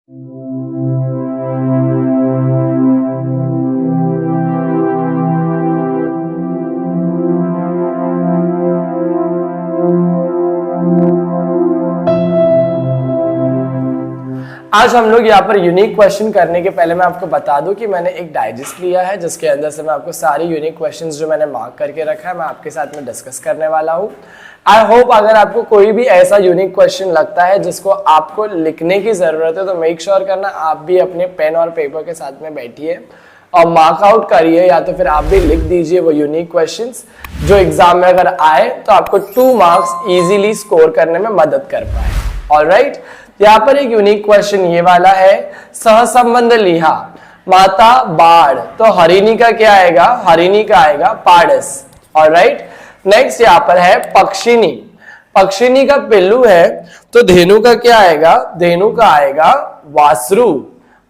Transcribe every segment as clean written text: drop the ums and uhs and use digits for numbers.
आज हम लोग यहाँ पर यूनिक क्वेश्चन करने के पहले मैं आपको बता दूं कि मैंने एक डाइजेस्ट लिया है जिसके अंदर से मैं आपको सारी यूनिक क्वेश्चंस जो मैंने मार्क करके रखा है मैं आपके साथ में डिस्कस करने वाला हूँ। आई होप अगर आपको कोई भी ऐसा यूनिक क्वेश्चन लगता है जिसको आपको लिखने की जरूरत है तो मेक श्योर करना आप भी अपने पेन और पेपर के साथ में बैठिए और मार्क आउट करिए, या तो फिर आप भी लिख दीजिए वो यूनिक क्वेश्चंस जो एग्जाम में अगर आए तो आपको 2 मार्क्स इजीली स्कोर करने में मदद कर पाए। ऑलराइट, यहाँ पर एक यूनिक क्वेश्चन ये वाला है, सहसंबंध लिहा माता बाढ़, तो हरिणी का क्या आएगा? हरिणी का आएगा पाड़स। ऑलराइट, नेक्स्ट यहाँ पर है पक्षिणी, पक्षिणी का पिल्लू है तो धेनु का क्या आएगा? धेनु का आएगा वासरू।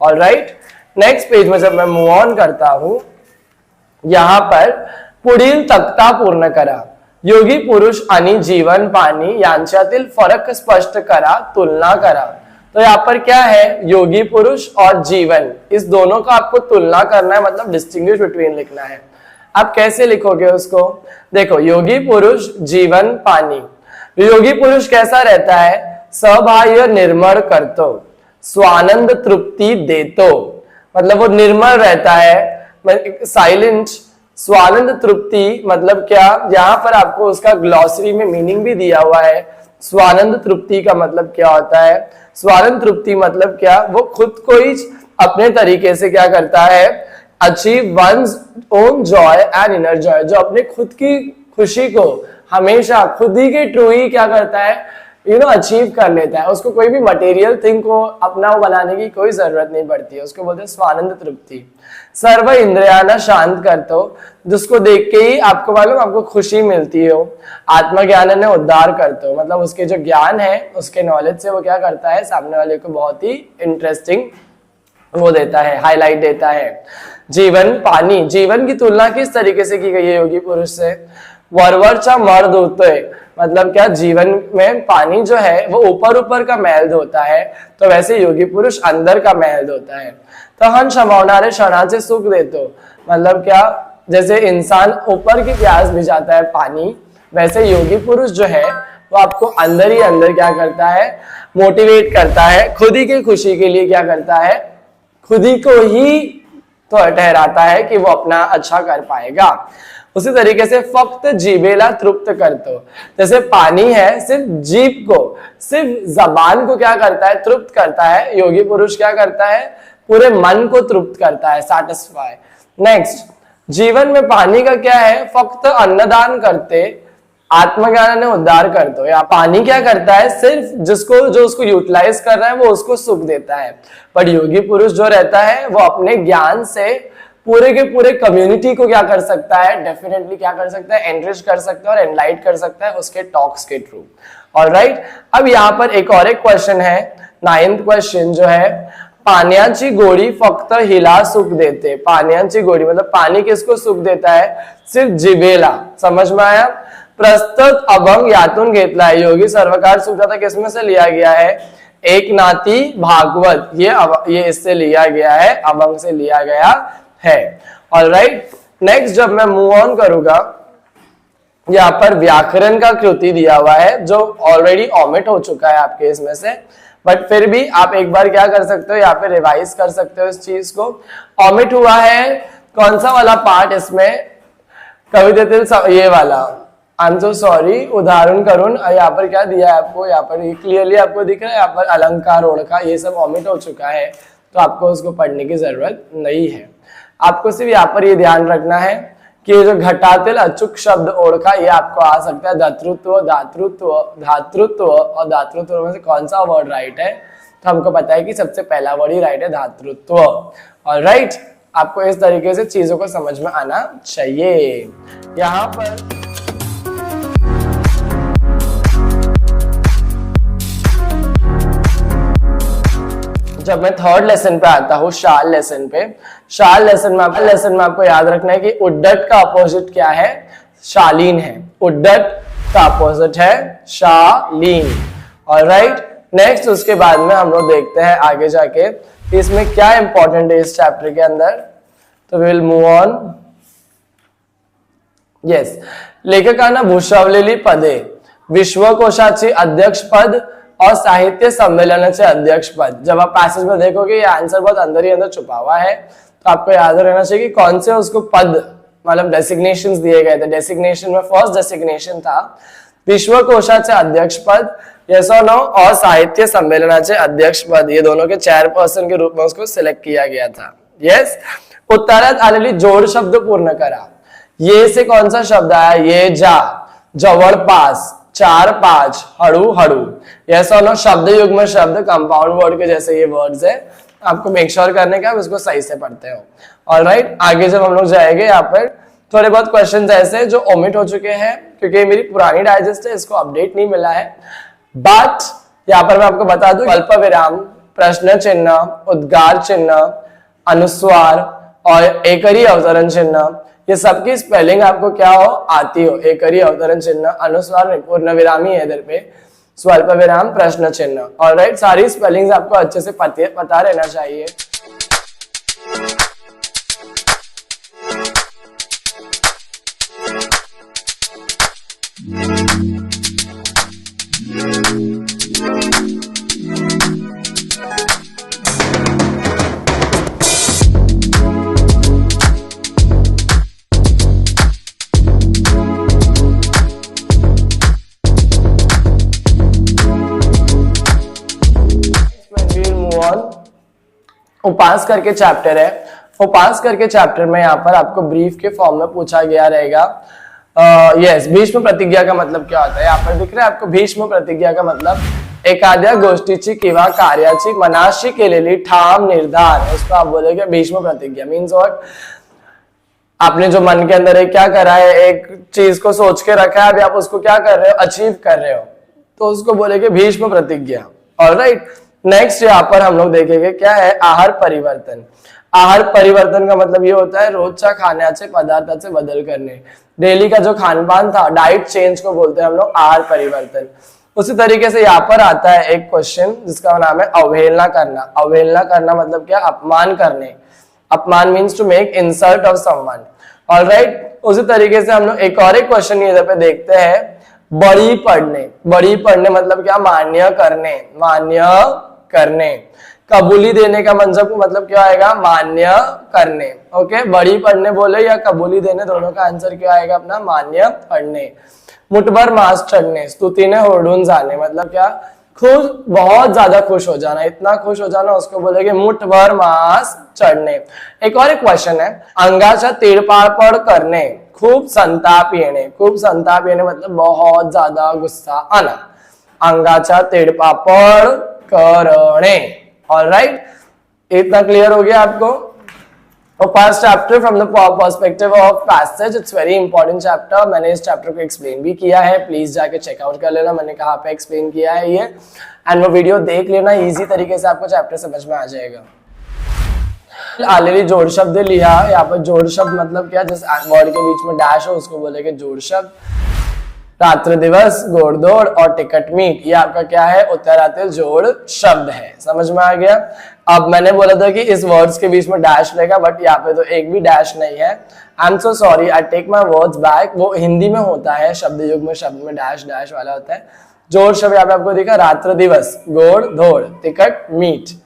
ऑलराइट, नेक्स्ट पेज में जब मैं मूव ऑन करता हूं, यहां पर पुढील तक्ता पूर्ण करा, योगी पुरुष आणि जीवन पाणी यांच्यातील फरक स्पष्ट करा, तुलना करा। तो यहाँ पर क्या है? योगी पुरुष और जीवन, इस दोनों का आपको तुलना करना है, मतलब डिस्टिंग्विश बिटवीन लिखना है। आप कैसे लिखोगे उसको? देखो, योगी पुरुष जीवन पानी, योगी पुरुष कैसा रहता है? सबाह्य निर्मल करतो, स्वानंद तृप्ति देतो, मतलब वो निर्मल रहता है, साइलेंट। स्वानंद तृप्ति मतलब क्या? यहाँ पर आपको उसका ग्लॉसरी में मीनिंग भी दिया हुआ है। स्वानंद तृप्ति का मतलब क्या होता है? स्वानंद तृप्ति मतलब क्या? वो खुद को ही अपने तरीके से क्या करता है? Achieve one's own Joy and inner Joy, जो अपने खुद की खुशी को हमेशा खुद ही के थ्रू ही क्या करता है? अचीव कर लेता है। उसको कोई भी मटेरियल थिंग को अपना वो बनाने की कोई जरूरत नहीं पड़ती है, उसको बोलते हैं स्वानंद तृप्ति। सर्व इंद्रियाना शांत करते हो, जिसको देख के ही आपको मालूम आपको खुशी मिलती हो। आत्मज्ञान ने उद्धार करते हो, मतलब उसके जो ज्ञान है उसके नॉलेज से वो क्या करता है? सामने वाले को बहुत ही इंटरेस्टिंग वो देता है, हाईलाइट देता है। जीवन पानी, जीवन की तुलना किस तरीके से की गई है योगी पुरुष से? वरवरचा मर धोतोय, मतलब क्या? जीवन में पानी जो है वो ऊपर ऊपर का मैल धोता है, तो वैसे योगी पुरुष अंदर का मैल धोता है। तो हम क्षमावनारे क्षणाचे सुख देतो, मतलब क्या? जैसे इंसान ऊपर की प्यास भिजाता है पानी, वैसे योगी पुरुष जो है वो आपको अंदर ही अंदर क्या करता है? मोटिवेट करता है, खुद ही की खुशी के लिए क्या करता है? खुद ही को ही तो ठहराता है कि वो अपना अच्छा कर पाएगा। उसी तरीके से फक्त जीभेला तृप्त करतो, जैसे पानी है सिर्फ जीभ को, सिर्फ जबान को क्या करता है? तृप्त करता है। योगी पुरुष क्या करता है? पूरे मन को तृप्त करता है, सैटिस्फाई। नेक्स्ट, जीवन में पानी का क्या है? फक्त अन्नदान करते, आत्मज्ञान ने उद्धार करते हो। या पानी क्या करता है? सिर्फ जो उसको यूटिलाइज कर रहा है वो उसको सुख देता है। पर योगी पुरुष जो रहता है वो अपने ज्ञान से पूरे के पूरे कम्युनिटी को क्या कर सकता है? डेफिनेटली क्या कर सकता है? एनरिच कर सकता है और एनलाइट कर सकता है उसके टॉक्स के थ्रू। ऑलराइट, अब यहाँ पर एक और एक क्वेश्चन है, 9th क्वेश्चन जो है, पाण्याची गोडी फक्त हिला सुख देते। पाण्याची गोडी मतलब पानी किसको सुख देता है? सिर्फ जिभेला। समझ में आया? प्रस्तुत अभंग यातून घेतला है, योगी सर्वकार सुखदाता किसमें से लिया गया है? एक नाती भागवत, ये इससे लिया गया है, अभंग से लिया गया है। ऑलराइट, नेक्स्ट जब मैं मूव ऑन करूंगा, यहाँ पर व्याकरण का कृति दिया हुआ है जो ऑलरेडी ऑमिट हो चुका है आपके इसमें से, बट फिर भी आप एक बार क्या कर सकते हो? यहाँ पे रिवाइज कर सकते हो इस चीज को। ऑमिट हुआ है कौन सा वाला पार्ट इसमें? कवितेतील ये वाला, आई एम सो सॉरी, उदाहरण करुण। यहाँ पर क्या दिया है आपको? यहाँ पर क्लियरली आपको दिख रहा है, यहाँ पर अलंकार ओढ़का ये सब ऑमिट हो चुका है, तो आपको उसको पढ़ने की जरूरत नहीं है। आपको सिर्फ यहाँ पर ये ध्यान रखना है कि जो घटातील अचूक शब्द ओढ़का ये आपको आ सकता है दातृत्व, धातृत्व, धातृत्व, और धातृत्व में से कौन सा वर्ड राइट है? तो हमको पता है कि सबसे पहला वर्ड ही राइट है, धातृत्व। ऑलराइट, आपको इस तरीके से चीजों को समझ में आना चाहिए। यहाँ पर जब मैं 3rd लेसन पे आता हूँ, शाल लेसन पे, शाल लेसन में आपको याद रखना है कि उड्डत का अपोजिट क्या है? शालीन है। उड्डत का अपोजिट है शालीन। ऑलराइट, नेक्स्ट उसके बाद में हम लोग देखते हैं आगे जाके इसमें क्या इंपॉर्टेंट है इस चैप्टर के अंदर। तो विल मूव ऑन। येस, लेखकांना भूषवलेली पदे, विश्वकोशाची अध्यक्ष पद और साहित्य सम्मेलनाचे अध्यक्ष पद। जब आप पैसेज में देखोगे ये आंसर बहुत अंदर ही अंदर छुपा हुआ है, तो आपको याद रहना चाहिए कि कौन से उसको पद मतलब डेसिग्नेशंस दिए गए थे। डेसिग्नेशन में फर्स्ट डेसिग्नेशन था विश्वकोशाचे अध्यक्ष पद, यस और नो, और साहित्य सम्मेलनाचे अध्यक्ष पद, ये दोनों के चेयरपर्सन के रूप में उसको सिलेक्ट किया गया था। यस, उत्तरात आलेली जोड शब्द पूर्ण करा। ये से कौन सा शब्द आया? ये जा, जवळपास, चार पांच, हड़ू हड़ू। यस और नो, शब्द युग्म शब्द कंपाउंड वर्ड के जैसे ये वर्ड्स है, आपको मेक श्योर करने का आप इसको सही से पढ़ते हो। ऑलराइट, आगे जब हम लोग जाएंगे यहाँ पर थोड़े बहुत क्वेश्चंस ऐसे जो ओमिट हो चुके हैं क्योंकि मेरी पुरानी डाइजेस्ट है, इसको अपडेट नहीं मिला है। बट यहाँ पर मैं आपको बता दूं, अल्प विराम, प्रश्न चिन्ह, उद्गार चिन्ह, अनुस्वार और एकरी अवतरण चिन्ह, ये सबकी स्पेलिंग आपको क्या हो आती हो। एकरी अवतरण चिन्ह, अनुस्वार पूर्ण विरामी है इधर पे, स्वल्प विराम, प्रश्न चिन्ह। ऑलराइट, सारी स्पेलिंग्स आपको अच्छे से पता रहना चाहिए। उपास करके चैप्टर है। उपास करके चैप्टर में यहाँ पर आपको ब्रीफ के फॉर्म में पूछा गया रहेगा। यस, भीष्म प्रतिज्ञा का मतलब क्या होता है? यहाँ पर दिख रहा है आपको भीष्म प्रतिज्ञा का मतलब एखाद्या गोष्टीची किंवा कार्याची मनाशी केलेली ठाम निर्धार, उसको आप बोलेंगे भीष्म प्रतिज्ञा। Means what? आपने जो मन के अंदर एक क्या करा है, एक चीज को सोच के रखा है, अभी आप उसको क्या कर रहे हो, अचीव कर रहे हो, तो उसको बोलेंगे भीष्म प्रतिज्ञा। ऑलराइट, नेक्स्ट यहाँ पर हम लोग देखेंगे क्या है, आहार परिवर्तन। आहार परिवर्तन का मतलब ये होता है रोजच्या खाण्याचे पदार्थाचे बदल करणे। डेली का जो खान पान था, डाइट चेंज को बोलते हैं हम लोग आहार परिवर्तन। उसी तरीके से यहाँ पर आता है एक क्वेश्चन जिसका नाम है अवहेलना करना। अवहेलना करना मतलब क्या? अपमान करने। अपमान means to make insult of someone. Alright, उसी तरीके से हम लोग एक और एक क्वेश्चन इधर पे देखते हैं, बड़ी पढ़ने। बड़ी पढ़ने मतलब क्या? मान्य करने। मान्य करने। कबूली देने का मतलब क्या आएगा? मान्य करने। ओके, बड़ी पढ़ने बोले या कबूली देने, दोनों का आंसर क्या आएगा अपना? मान्य पढ़ने। मुठभर मांस चढ़ने, स्तुतीने ओरडून जाने मतलब क्या? खुश, बहुत ज्यादा खुश हो जाना, इतना खुश हो जाना, उसको बोलेंगे मुठभर मांस चढ़ने। एक और एक क्वेश्चन है, अंगाचा तिळपापड करने, खूब संताप येणे। खूब संताप येणे मतलब बहुत ज्यादा गुस्सा आना। अंगाचा तिळपापड करणे। ऑलराइट, इतना क्लियर हो गया आपको? First chapter from the perspective of passage, it's very important chapter. मैंने इस चैप्टर को एक्सप्लेन भी किया है, प्लीज जाके चेकआउट कर लेना मैंने कहाँ पे एक्सप्लेन किया है ये, एंड वो वीडियो देख लेना, इजी तरीके से आपको चैप्टर समझ में आ जाएगा। आलेली जोड़ शब्द लिया। यहाँ पर जोड़ शब्द मतलब क्या? जिस वर्ड के बीच में डैश हो उसको बोलेंगे जोड़ शब्द। रात्र दिवस, घोड़दौड़ और टिकट मीट, ये आपका क्या है? उत्तरातील जोड़ शब्द है। समझ में आ गया? अब मैंने बोला था कि इस वर्ड्स के बीच में डैश रहेगा, बट यहाँ पे तो एक भी डैश नहीं है। I am so sorry, I take my words back. वो हिंदी में होता है, शब्द युग में शब्द में डैश डैश वाला होता है। जोड़ शब्द यहाँ पे आपको दिखा, रात्र दिवस, घोड़ दौड़, टिकट मीट।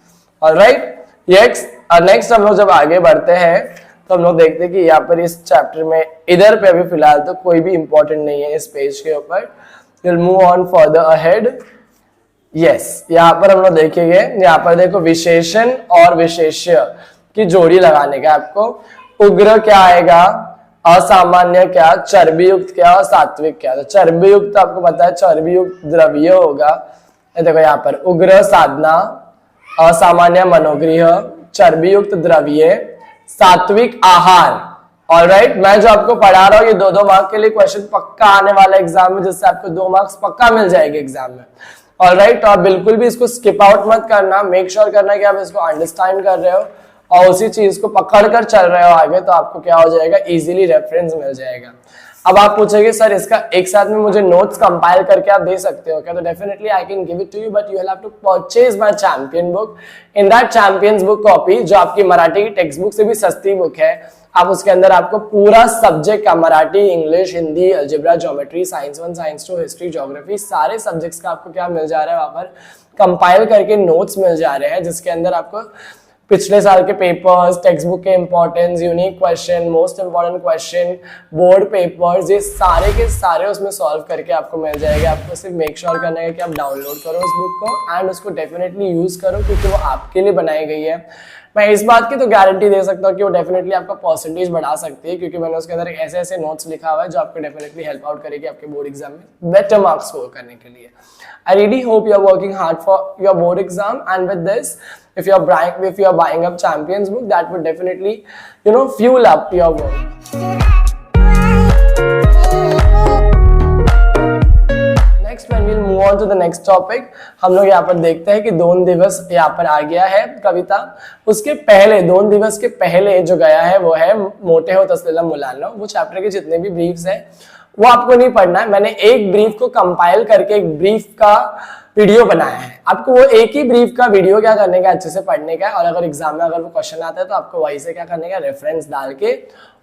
ऑलराइट, नेक्स्ट हम लोग जब आगे बढ़ते हैं तो हम लोग देखते हैं कि यहाँ पर इस चैप्टर में इधर पे अभी फिलहाल तो कोई भी इंपॉर्टेंट नहीं है इस पेज के ऊपर। Will move on further ahead. Yes, यहाँ पर हम लोग देखेंगे, यहाँ पर देखो विशेषण और विशेष्य की जोड़ी लगाने का आपको। उग्र क्या आएगा? असामान्य क्या? चर्बी युक्त क्या? और सात्विक क्या? तो चर्बी युक्त आपको पता है चर्बी युक्त द्रव्य होगा। देखो यहाँ पर उग्र साधना, असामान्य मनोगृह, चर्बी युक्त द्रव्य, सात्विक आहार। ऑलराइट, मैं जो आपको पढ़ा रहा हूँ ये 2-2 मार्क्स के लिए क्वेश्चन पक्का आने वाला एग्जाम में, जिससे आपको 2 मार्क्स पक्का मिल जाएंगे एग्जाम में। ऑलराइट, तो आप बिल्कुल भी इसको स्किप आउट मत करना, मेक श्योर करना कि आप इसको अंडरस्टैंड कर रहे हो और उसी चीज को पकड़ कर चल रहे हो आगे, तो आपको क्या हो जाएगा? इजीली रेफरेंस मिल जाएगा। अब आप पूछोगे सर इसका एक साथ में मुझे नोट्स कंपाइल करके आप दे सकते हो क्या? तो definitely I can give it to you, but you will have to purchase my champion book. In that champions book copy, जो आपकी मराठी की टेक्स्ट बुक से भी सस्ती बुक है, आप उसके अंदर आपको पूरा सब्जेक्ट का Marathi, English, Hindi, algebra, geometry, science 1, science 2, history, geography, सारे सब्जेक्ट्स का आपको क्या मिल जा रहा है वहां पर, कंपाइल करके नोट्स मिल जा रहे हैं, जिसके अंदर आपको पिछले साल के पेपर्स, टेक्स्ट बुक के importance, unique question, most important question, board papers, ये सारे के सारे उसमें सॉल्व करके आपको मिल जाएगा। आपको सिर्फ मेक श्योर करना है कि आप डाउनलोड करो उस बुक को एंड उसको डेफिनेटली यूज करो, क्योंकि वो आपके लिए बनाई गई है। मैं इस बात की तो गारंटी दे सकता हूँ कि वो डेफिनेटली आपका परसेंटेज बढ़ा सकती है, क्योंकि मैंने उसके अंदर ऐसे ऐसे नोट्स लिखा हुआ है जो आपको डेफिनेटली हेल्प आउट करेगी आपके बोर्ड एग्जाम में बेटर मार्क्स स्कोर करने के लिए। I really hope you are working hard for your board exam, and with this, if you are buying up Champions book, that would definitely, fuel up your work. Next, when we'll move on to the next topic, हम लोग यहाँ पर देखते हैं कि 2 दिवस यहाँ पर आ गया है कविता। उसके पहले 2 दिवस के पहले जो गया है वो है मोटे हो तसलीला मुलानो। वो चैप्टर के जितने भी ब्रीफ्स हैं वो आपको नहीं पढ़ना है। मैंने एक ब्रीफ को कंपाइल करके एक ब्रीफ का वीडियो बनाया है। आपको वो एक ही ब्रीफ का वीडियो क्या करने का, अच्छे से पढ़ने का है, और अगर एग्जाम में अगर वो क्वेश्चन आता है तो आपको वही से क्या करने का, रेफरेंस डाल के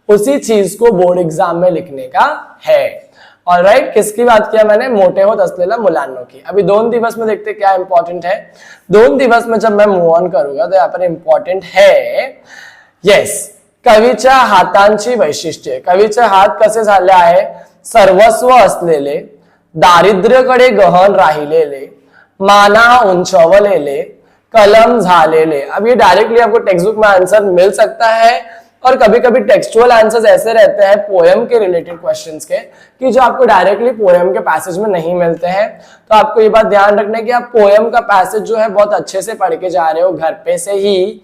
उसी चीज को बोर्ड एग्जाम में लिखने का है। ऑलराइट, किसकी बात किया मैंने? मोटे हो तसलीला मुलानो की। अभी 2 दिवस में देखते क्या इंपॉर्टेंट है। 2 दिवस में जब मैं मूव ऑन करूंगा तो यहाँ पर इंपॉर्टेंट है, यस, कवीच्या हातांची वैशिष्ट्ये। कवीचे हात कसे झाले आहे? सर्वस्व असलेले, दारिद्र्यकडे गहन राहिलेले, माना उंचवलेले, कलम झालेले। अब ये डायरेक्टली आपको टेक्स्ट बुक में आंसर मिल सकता है, और कभी कभी टेक्सचुअल आंसर्स ऐसे रहते हैं पोएम के रिलेटेड क्वेश्चंस के कि जो आपको डायरेक्टली पोएम के पैसेज में नहीं मिलते हैं। तो आपको ये बात ध्यान रखना है कि आप पोएम का पैसेज जो है बहुत अच्छे से पढ़ के जा रहे हो घर पे से ही,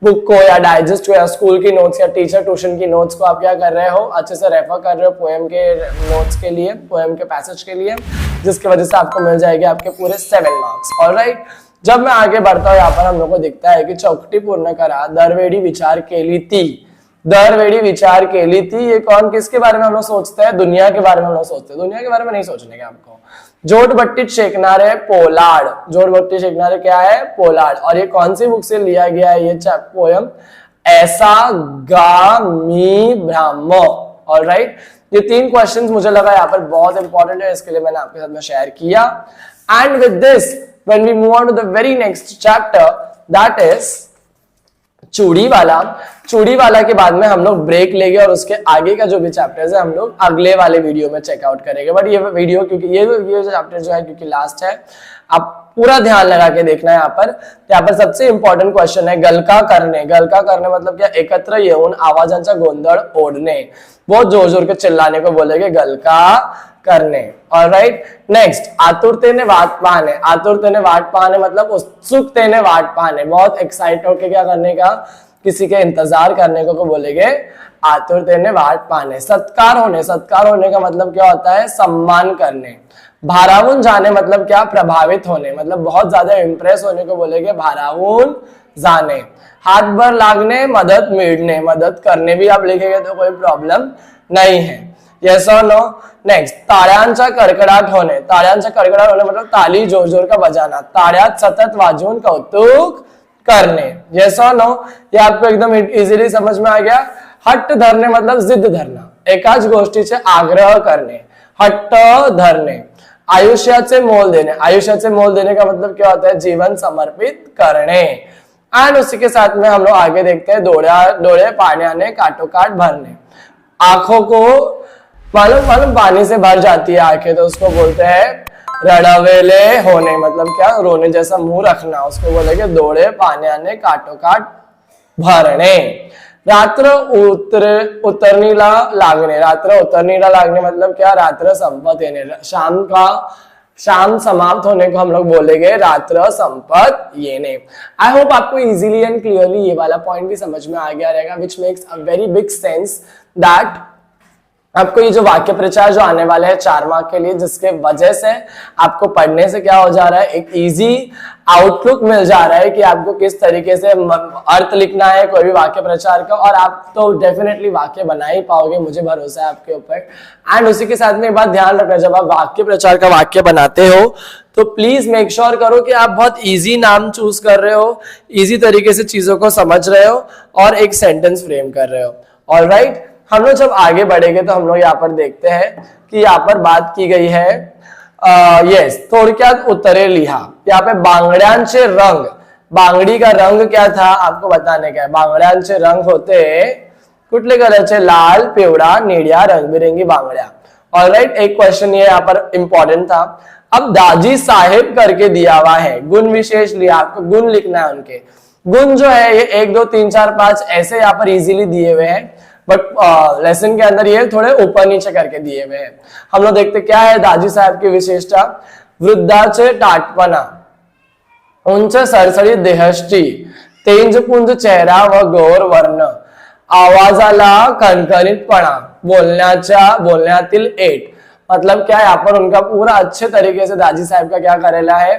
बुक को या डाइजेस्ट को या स्कूल की नोट्स या टीचर ट्यूशन की नोट्स को आप क्या कर रहे हो, अच्छे से रेफर कर रहे हो पोएम के नोट्स के लिए, पोएम के पैसेज के लिए, जिसकी वजह से आपको मिल जाएगी आपके पूरे 7 मार्क्स। ऑलराइट, जब मैं आगे बढ़ता हूँ यहाँ पर हम लोग को दिखता है कि चौकटी पूर्ण करा, दरवेड़ी विचार केली ती। दरवेड़ी विचार केली थी, ये कौन, किसके बारे में हम लोग सोचते हैं? दुनिया के बारे में हम लोग सोचते हैं। दुनिया के बारे में नहीं सोचने का आपको। जोड़बट्टी शेकनारे पोलार्ड, जोड़बट्टी शेकनारे क्या है? पोलार्ड। और ये कौन सी बुक से लिया गया है ये पोयम? ऐसा गा मी ब्राह्मो। ऑलराइट, ये 3 क्वेश्चंस मुझे लगा यहाँ पर बहुत इंपॉर्टेंट है, इसके लिए मैंने आपके साथ में शेयर किया। And with this when we move on to the very next chapter, that is चूड़ी वाला। चूड़ी वाला के बाद में हम लोग ब्रेक लेंगे और उसके आगे का जो भी चैप्टर्स है हम लोग अगले वाले वीडियो में चेकआउट करेंगे। बट ये वीडियो क्योंकि ये चैप्टर जो है क्योंकि लास्ट है, आप पूरा ध्यान लगा के देखना है। यहाँ पर सबसे इंपॉर्टेंट क्वेश्चन है गलका करणे। गलका करणे मतलब क्या? एकत्र येऊन आवाजांचा गोंधळ ओढणे। बहुत जोर जोर के चिल्लाने को बोलेंगे गलका करणे। ऑलराइट, नेक्स्ट आतुरतेने वाट पाहणे। आतुरतेने वाट पाहणे मतलब उत्सुकतेने वाट पाहणे, बहुत एक्साइट होके क्या करने का, किसी के इंतजार करने को बोलेंगे आतुरतेने वाट पाहणे। सत्कार होने, सत्कार होने का मतलब क्या होता है? सम्मान करने। भारावून जाने मतलब क्या? प्रभावित होने, मतलब बहुत ज्यादा इंप्रेस होने को बोलेंगे भारावून जाने। हाथ भर लागणे, मदद मिळणे, मदद करने भी आप लिखेंगे तो कोई प्रॉब्लम नहीं है। यस और नो। नेक्स्ट ताळ्यांचा कडकडाट होणे। ताळ्यांचा कडकडाट होणे मतलब ताली जोर जोर का बजाना, ताळ्यात सतत वाजवून कौतुक करने। यस और नो, ये आपको एकदम इजीली समझ में आ गया। हट्ट धरणे मतलब जिद धरना, एकाच गोष्टीचे आग्रह करणे, हट्ट धरणे। आयुष्याचे मोल देने, आयुष्याचे मोल देने का मतलब क्या होता है? जीवन समर्पित करने। एंड उसी के साथ में हम लोग आगे देखते हैं डोळे पाण्याने काटोकाट भरने। आंखों को मालूम पानी से भर जाती है आंखें, तो उसको बोलते हैं रड़वेले होने, मतलब क्या? रोने जैसा मुंह रखना, उसको बोलेंगे डोळे पाण्याने काटोकाट भरणे। रात्र उतरणीला लागणे। रात्र उतरणीला लागणे मतलब क्या? रात्र संपत येणे, शाम समाप्त होने को हम लोग बोलेंगे रात्र संपत येने। आई होप आपको इजीली एंड क्लियरली ये वाला पॉइंट भी समझ में आ गया रहेगा, which makes a very big sense that आपको ये जो वाक्य प्रचार जो आने वाले हैं 4 मार्क के लिए, जिसके वजह से आपको पढ़ने से क्या हो जा रहा है, एक इजी आउटलुक मिल जा रहा है कि आपको किस तरीके से अर्थ लिखना है कोई भी वाक्य प्रचार का, और आप तो डेफिनेटली वाक्य बना ही पाओगे, मुझे भरोसा है आपके ऊपर। एंड उसी के साथ में एक बात ध्यान रखना, जब आप वाक्य प्रचार का वाक्य बनाते हो तो प्लीज मेक श्योर करो कि आप बहुत इजी नाम चूज कर रहे हो, इजी तरीके से चीजों को समझ रहे हो और एक सेंटेंस फ्रेम कर रहे हो। ऑलराइट, हम लोग जब आगे बढ़ेंगे तो हम लोग यहाँ पर देखते हैं कि यहाँ पर बात की गई है यस थोडक्यात उत्तरे लिहा। यहाँ पे बांगड्यांचे रंग, बांगडी का रंग क्या था आपको बताने का है। बांगड्यांचे रंग होते कुठले कलरचे, लाल, पिवळा, निळ्या, रंगबिरंगी बांगड्या। ऑलराइट, एक क्वेश्चन ये यहाँ पर इंपॉर्टेंट था। अब दाजी साहेब करके दिया हुआ है, गुण विशेष लिया, आपको गुण लिखना है उनके। गुण जो है ये 1 2 3 4 5 ऐसे यहाँ पर इजीली दिए हुए हैं, बट लेसन के अंदर ये थोड़े ऊपर नीचे करके दिए हुए हैं। हम लोग देखते क्या है दाजी साहेब की विशेषता, वृद्धाचे टाटपणा, उंच सरसरीत देहष्टी, तेजपुंज चेहरा व गौर वर्ण, आवाजाला खणखणीतपणा, बोलण्यातील एट। मतलब क्या यहाँ पर उनका पूरा अच्छे तरीके से दाजी साहब का क्या करेला है,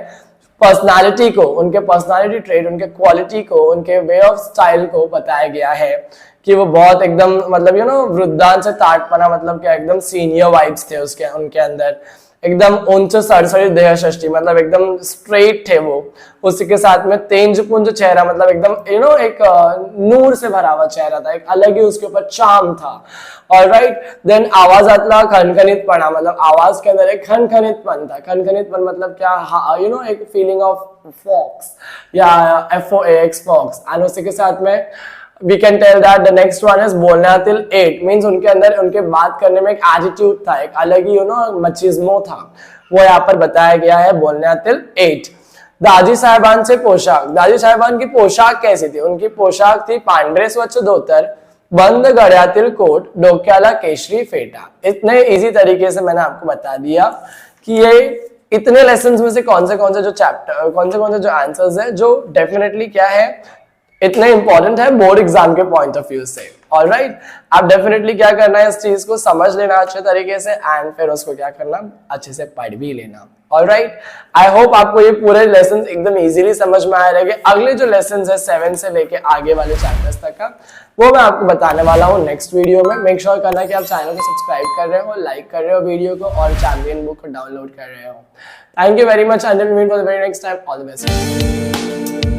पर्सनालिटी को, उनके पर्सनालिटी ट्रेड, उनके क्वालिटी को, उनके वे ऑफ स्टाइल को बताया गया है कि वो बहुत एकदम मतलब वृद्धांश से ताटपना, मतलब क्या एकदम सीनियर वाइब्स थे उसके उनके अंदर, एकदम उंच सड़सड़ी देहषष्टि, मतलब एकदम स्ट्रेट थे वो। उसी के साथ में तेजपुंज चेहरा, मतलब एकदम एक नूर से भरा हुआ चेहरा था, एक अलग ही उसके ऊपर चार्म था। ऑलराइट, देन आवाजातला खणखणीतपणा, मतलब आवाज के अंदर एक खणखणीतपन था। खणखणीतपन मतलब क्या, एक फीलिंग ऑफ फॉक्स या FOAX फॉक्स। एंड उसी के साथ में we can tell that the next one is बोलण्यातील एट, मीन्स उनके अंदर उनके बात करने में एक एटीट्यूड था, एक अलग ही मचिज्मो था, वो यहाँ पर बताया गया है बोलण्यातील एट। दाजी साहेबांचे पोशाख, दाजी साहेबान की पोशाख कैसी थी, उनकी पोशाख थी पांढरे स्वच्छ धोतर, बंद गळ्यातील कोट, डोक्याला केशरी फेटा। इतने इजी तरीके से मैंने आपको बता दिया कि ये इतने लेसन्स में से कौन से जो चैप्टर, कौन से जो आंसर्स है जो डेफिनेटली क्या है इतने इंपॉर्टेंट है बोर्ड एग्जाम के पॉइंट ऑफ व्यू से। ऑलराइट, आप डेफिनेटली क्या करना है, इस चीज को समझ लेना अच्छे तरीके से एंड फिर उसको क्या करना, अच्छे से पढ़ भी लेना। ऑलराइट, आई होप आपको ये पूरे लेसन एकदम इजीली समझ में आए रहेंगे। अगले जो लेसन है 7 से लेके आगे वाले चैप्टर्स तक का, वो मैं आपको बताने वाला हूँ नेक्स्ट वीडियो में। मेक श्योर करना कि आप चैनल को सब्सक्राइब कर रहे हो, लाइक कर रहे हो वीडियो को और चैंपियन बुक को डाउनलोड कर रहे हो। Thank you very much, until we meet for the very next time, all the best.